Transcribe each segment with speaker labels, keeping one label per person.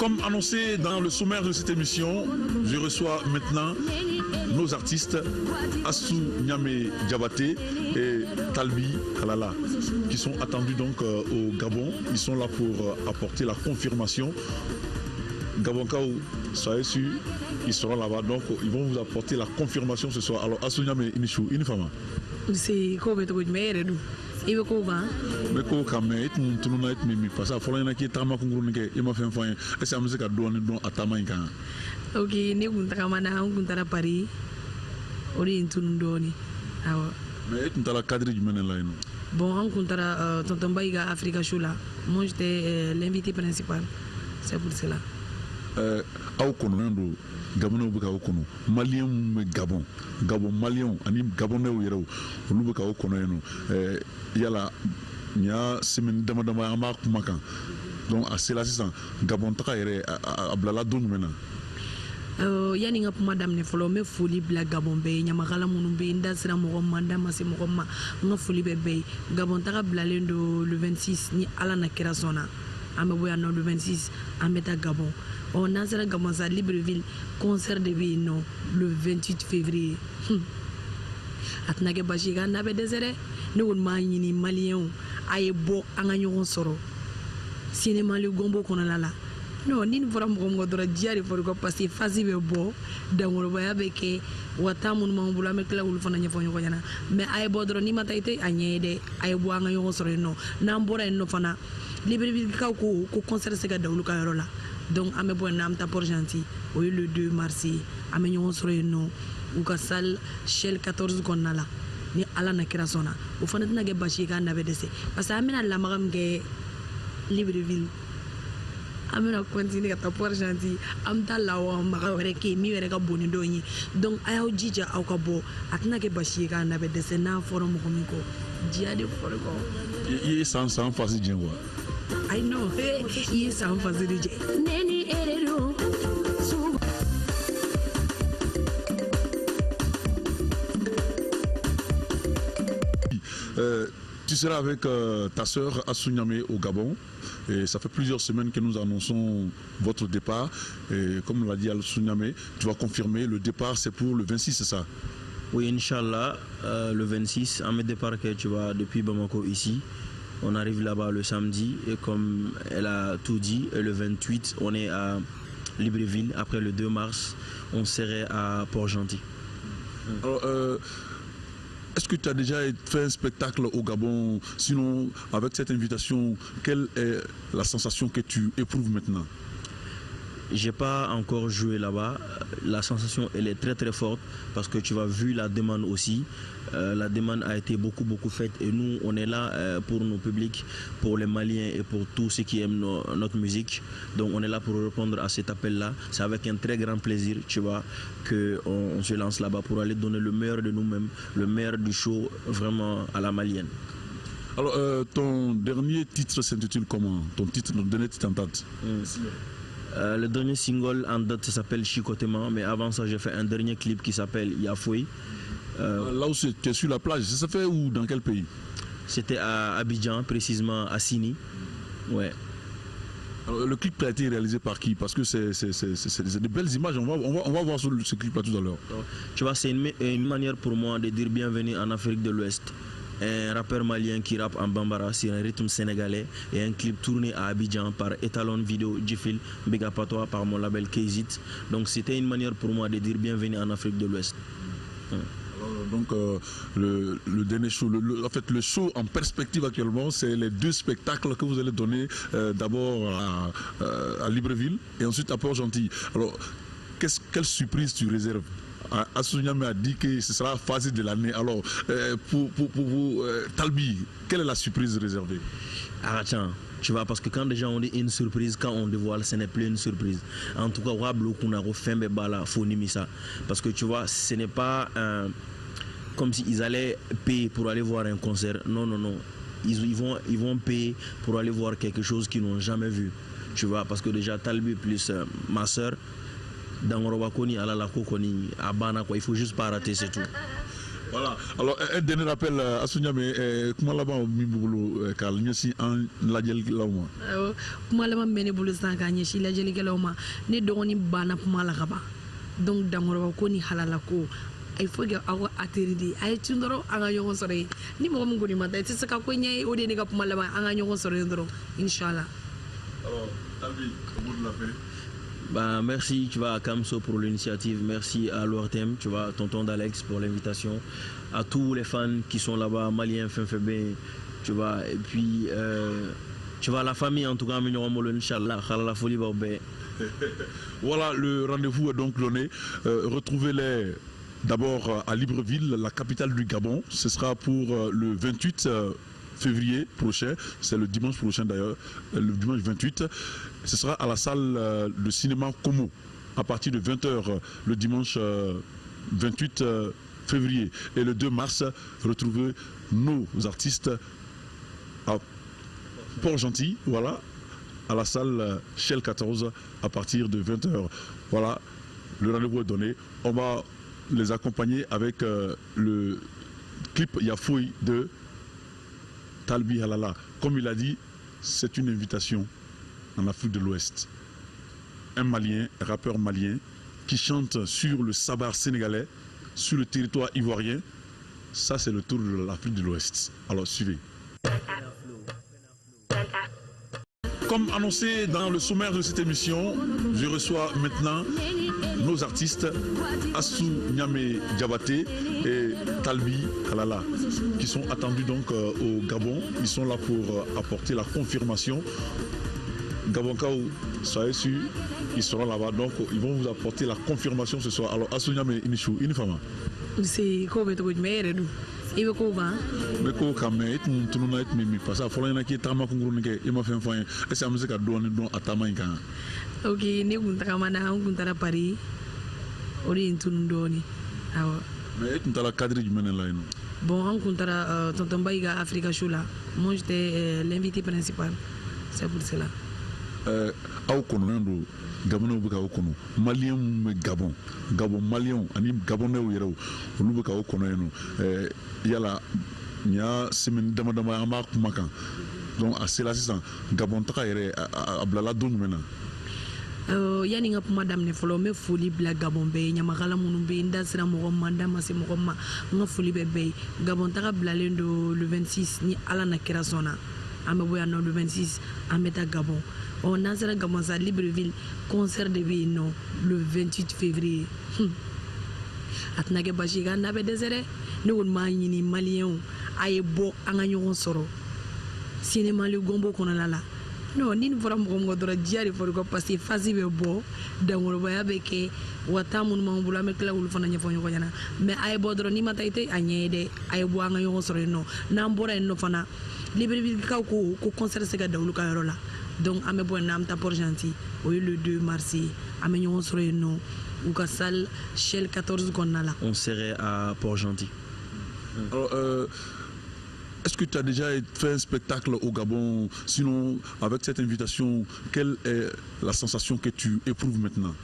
Speaker 1: Comme annoncé dans le sommaire de cette émission, je reçois maintenant nos artistes Assou Niamé Diabaté et Talbi Kalala qui sont attendus donc au Gabon. Ils sont là pour apporter la confirmation. Gabon Kao, soyez sûr, ils seront là-bas, donc ils vont vous apporter la confirmation ce soir. Alors Assou Niamé Inchou, Inifama.
Speaker 2: C'est quoi tu veux dire? Il veut quoi?
Speaker 1: Mais quoi quand même, tout le monde est mimi parce que faut rien qui est tellement congrôlé que il m'a fait un point. Et c'est amusé qu'à donner don à Tamaïka.
Speaker 2: Ok, ne kunta mana on kunta Paris. Ori intundoni. Awa.
Speaker 1: Mais tu as la cadre du mène là.
Speaker 2: Bon, on kunta tonton Baïga Africa Show là. Moi j'étais l'invité principal. C'est pour cela.
Speaker 1: Aw kono Gabon bu ka kono malien me Gabon malien ani Gabonais yero olu bu ka kono yeno yala nya semaine dama ama kumakan donc à cela c'est Gabon ta yere ablala don mena
Speaker 2: yani nga pour madame ne folo me foli bla Gabon be nyamakala munu be ndasira mo manda masi mo ma nga foli be Gabon ta bla lendo le 26 ni ala na kirasona ame boya no le 26 ameta Gabon. On a commencé à Libreville, concert de Bino, le 28 février. Atnake Bachiga n'avait désiré, nous ni malien, aïe beau, en soro. Cinéma le gombo qu'on a là. Non, ni vraiment comme on diary pour le passer facile beau, dans le voyage avec Watamun Mamboula, mais là où le fond mais aïe bodro ni mataïté, aïe aïe bois en soro, non, n'ambora no fana. Libreville, ko concert c'est gada ou le carola. Donc, à mes bonnes âmes, pour gentil, oui, le 2 mars, à mes gens sur nous, ou qu'à salle Shell 14 qu'on a là, ni à la Nakirasona, ou fond de Nagé Bachika n'avait décès. Parce que amène la maram gay Libreville. Amène à continuer à pour gentil, amta la ou magareke, mi verra bonidoni. Donc, à Ojija, à Kabo, à Nagé Bachika n'avait décès, n'a forum comico, dia de Forgo.
Speaker 1: Il est sans facile, Djengo.
Speaker 2: I know, he is some facility. Neni Erero.
Speaker 1: Tu seras avec ta sœur Assou Niamé au Gabon. Et ça fait plusieurs semaines que nous annonçons votre départ. Et comme l'a dit Assou Niamé, tu vas confirmer, le départ c'est pour le 26, c'est ça?
Speaker 3: Oui, Inch'Allah, le 26, à mes départs que tu vas depuis Bamako ici. On arrive là-bas le samedi et comme elle a tout dit, le 28, on est à Libreville. Après le 2 mars, on serait à Port-Gentil.
Speaker 1: Alors, est-ce que tu as déjà fait un spectacle au Gabon? Sinon, avec cette invitation, quelle est la sensation que tu éprouves maintenant?
Speaker 3: J'ai pas encore joué là-bas. La sensation, elle est très très forte parce que tu as vu la demande aussi. La demande a été beaucoup faite et nous, on est là pour nos publics, pour les Maliens et pour tous ceux qui aiment notre musique. Donc on est là pour répondre à cet appel-là. C'est avec un très grand plaisir, tu vois, qu'on se lance là-bas pour aller donner le meilleur de nous-mêmes, le meilleur du show vraiment à la malienne.
Speaker 1: Alors, ton dernier titre s'intitule comment? Ton dernier titre en date?
Speaker 3: Le dernier single en date s'appelle Chicotema, mais avant ça j'ai fait un dernier clip qui s'appelle Yafoui.
Speaker 1: Là où tu es sur la plage, ça fait où, dans quel pays?
Speaker 3: C'était à Abidjan, précisément à Sini. Ouais.
Speaker 1: Alors, le clip a été réalisé par qui? Parce que c'est des belles images, on va voir ce clip là tout à l'heure.
Speaker 3: Tu vois, c'est une manière pour moi de dire bienvenue en Afrique de l'Ouest. Un rappeur malien qui rappe en bambara sur un rythme sénégalais et un clip tourné à Abidjan par Etalon Vidéo Djifil, Big Up à toi par mon label Kzit. Donc c'était une manière pour moi de dire bienvenue en Afrique de l'Ouest.
Speaker 1: Donc le dernier show, en fait le show en perspective actuellement, c'est les 2 spectacles que vous allez donner d'abord à Libreville et ensuite à Port-Gentil. Alors quelle surprise tu réserves? Assou Niamé a dit que ce sera la phase de l'année. Alors, pour vous, Talbi, quelle est la surprise réservée?
Speaker 3: Ah tiens, tu vois, parce que quand déjà on dit une surprise, quand on dévoile, ce n'est plus une surprise. En tout cas, parce que tu vois, ce n'est pas comme s'ils allaient payer pour aller voir un concert. Non, non, non. Ils vont payer pour aller voir quelque chose qu'ils n'ont jamais vu. Tu vois, parce que déjà Talbi plus ma soeur, dans Robakoni, à la Koni, à Bana, quoi, il faut juste pas rater, c'est tout.
Speaker 1: Voilà. Alors, un dernier rappel à Sounia, mais comment là-bas au Mimboulou, Karl, nous sommes en Ladjel Lauma.
Speaker 2: Comment là-bas, Ménéboulou Sankanye, si Ladjel Lauma, ne doni bana Pumalakaba. Donc, dans Koni Halalako, il faut que awa atterri ay tundoro anga yongo sore ni mo mo ngoni mata c'est ka ko nyay o de ni ka Pumalaba anga yongo sore ndoro inshallah.
Speaker 1: Alors, Talbi, au bout de la fin.
Speaker 3: Bah, merci, tu vois, à Kamso pour l'initiative, merci à l'ORTM, tu vois, tonton d'Alex pour l'invitation, à tous les fans qui sont là-bas, Maliens, Fenfebe, tu vois, et puis, tu vois, la famille en tout cas, Inch'Allah, la folie va.
Speaker 1: Voilà, le rendez-vous est donc donné. Retrouvez-les d'abord à Libreville, la capitale du Gabon. Ce sera pour le 28 février prochain, c'est le dimanche prochain d'ailleurs, le dimanche 28. Ce sera à la salle de cinéma Como à partir de 20h le dimanche 28 février. Et le 2 mars, retrouvez nos artistes à Port-Gentil, voilà, à la salle Shell 14 à partir de 20h. Voilà, le rendez-vous est donné. On va les accompagner avec le clip Yafoui de Talbi Halala. Comme il a dit, c'est une invitation en Afrique de l'Ouest. Un Malien, un rappeur malien, qui chante sur le sabar sénégalais, sur le territoire ivoirien. Ça, c'est le tour de l'Afrique de l'Ouest. Alors, suivez. Comme annoncé dans le sommaire de cette émission, je reçois maintenant nos artistes Assou Niamé Diabaté et Talbi Kalala qui sont attendus donc au Gabon. Ils sont là pour apporter la confirmation. Gabon Kao, soyez sûr, ils seront là-bas, donc ils vont vous apporter la confirmation ce soir. Alors Assou Niamé Inichou, Inifama.
Speaker 2: C'est quoi tu veux dire? Il veut quoi?
Speaker 1: Mais quoi quand même, tout le monde est mimi parce que il y a qui est tellement congrôlé que il m'a fait un foin. Et c'est à musique à donner don à Tamaïka.
Speaker 2: Ok, ni kuntaka mana kuntara Paris. Ori intundoni. Awa.
Speaker 1: Mais tu as la cadre du mène là.
Speaker 2: Bon, on kuntara tonton Baïga Africa Shula. Moi j'étais l'invité principal. C'est pour cela.
Speaker 1: Aw kono Gabon bɛ ka o kɔnɔ Malien bɛ Gabon Malien ani Gabonais yɛrɛ olu bɛ ka o kɔnɔ yen nɔ yala nin y'a semaine dama dama an b'a kuma kan donc a sera sisan Gabon taga yɛrɛ a bilala don jumɛn na.
Speaker 2: Yani n ka kuma daminɛ fɔlɔ n bɛ foli bila Gabon bɛɛ ye ɲamakala minnu bɛ yen n da sera mɔgɔ ma n da ma se mɔgɔ ma n ka foli bɛ bɛɛ ye Gabon taga bilalen don le 26 ni Ala na kira sɔnna an bɛ bɔ yan nɔ le 26 an bɛ taa Gabon. On a commencé à Libreville, concert de Vino le 28 février. Atnage Bashiga n'avait désiré, nous ni Malien, aïe beau, anayon soro. Cinéma le gombo qu'on a là. Non, ni vraiment comme de diary pour le passer facile beau, dans le voyage avec Watamun Mamboula, mais là où le fond de mais aïe bodro ni mataite, agnede, aïe bois anayon soro, non, n'ambora no fana. Libreville, ko concert c'est gada ou le carola. Donc, à mes bonnes âmes, Port-Gentil, le 2 mars, à mes on serait non, ou qu'à salle Shell 14 qu'on a là.
Speaker 3: On serait à Port-Gentil.
Speaker 1: Alors, est-ce que tu as déjà fait un spectacle au Gabon? Sinon, avec cette invitation, quelle est la sensation que tu éprouves maintenant?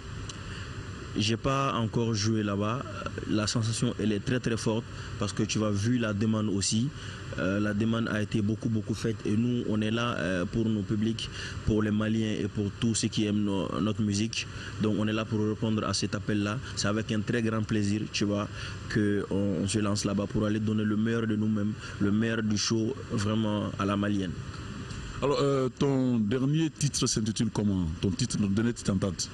Speaker 3: J'ai pas encore joué là-bas. La sensation elle est très très forte parce que tu vas vu la demande aussi. La demande a été beaucoup faite et nous on est là pour nos publics, pour les Maliens et pour tous ceux qui aiment notre musique. Donc on est là pour répondre à cet appel-là. C'est avec un très grand plaisir, tu vois, qu'on se lance là-bas pour aller donner le meilleur de nous-mêmes, le meilleur du show vraiment à la malienne.
Speaker 1: Alors ton dernier titre s'intitule comment? Ton dernier titre en date?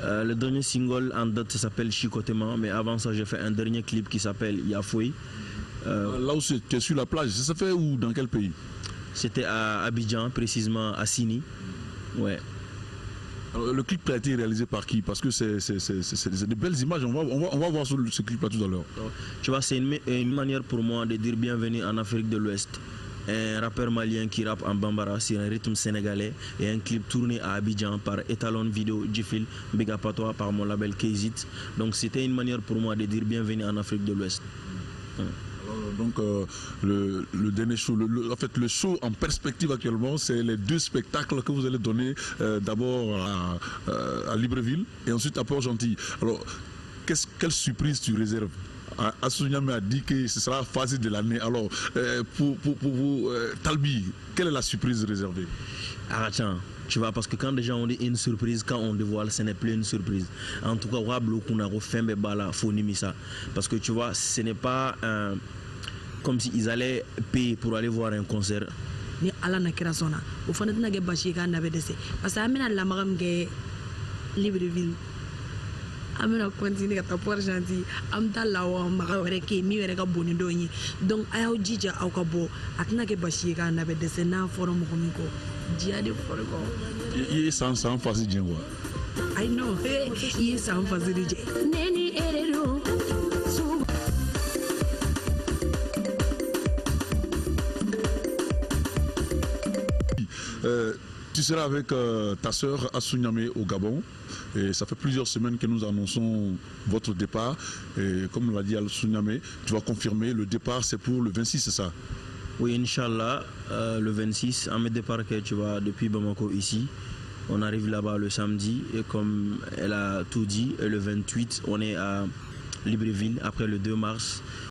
Speaker 3: Le dernier single en date s'appelle Chicotema, mais avant ça j'ai fait un dernier clip qui s'appelle Yafoui.
Speaker 1: Là où tu es sur la plage, ça fait où, dans quel pays?
Speaker 3: C'était à Abidjan, précisément à Sini. Ouais.
Speaker 1: Alors, le clip a été réalisé par qui? Parce que c'est des belles images, on va voir ce clip là tout à l'heure.
Speaker 3: Tu vois, c'est une manière pour moi de dire bienvenue en Afrique de l'Ouest. Un rappeur malien qui rappe en bambara sur un rythme sénégalais et un clip tourné à Abidjan par Etalon Vidéo Gifil, Big Up à toi par mon label Kzit. Donc c'était une manière pour moi de dire bienvenue en Afrique de l'Ouest.
Speaker 1: Donc le dernier show, en fait le show en perspective actuellement, c'est les deux spectacles que vous allez donner d'abord à Libreville et ensuite à Port-Gentil. Alors quelle surprise tu réserves Assou Niamé a dit que ce sera la phase de l'année. Alors, pour vous, Talbi, quelle est la surprise réservée?
Speaker 3: Tiens, tu vois, parce que quand déjà on dit une surprise, quand on dévoile, ce n'est plus une surprise. En tout cas, on a fait ça. Parce que tu vois, ce n'est pas comme s'ils allaient payer pour aller voir un concert.
Speaker 2: Ni ala na kira sona o fana tɛna kɛ basi ka na bɛ dɛsɛ parce que an bɛna lamaga min kɛ Libreville an bɛna continuer ka taa Port-Gentil an bɛ taa lamaga wɛrɛ kɛ min yɛrɛ ka bon ni dɔw ye donc a y'aw jija aw ka bɔ a tɛna kɛ basi ka na bɛ dɛsɛ n'a fɔra mɔgɔ min kɔ diya de fɔra kɔ
Speaker 1: i ye san fasi diɲɛ wa
Speaker 2: I know i ye san fasi de jɛ ne ni e de don
Speaker 1: tu seras avec ta sœur Assou Niamé au Gabon et ça fait plusieurs semaines que nous annonçons votre départ et comme l'a dit Assou Niamé, tu vas confirmer le départ, c'est pour le 26, c'est ça?
Speaker 3: Oui, Inch'Allah, le 26, en mes départ que tu vas depuis Bamako ici, on arrive là-bas le samedi et comme elle a tout dit, et le 28 on est à Libreville après le 2 mars.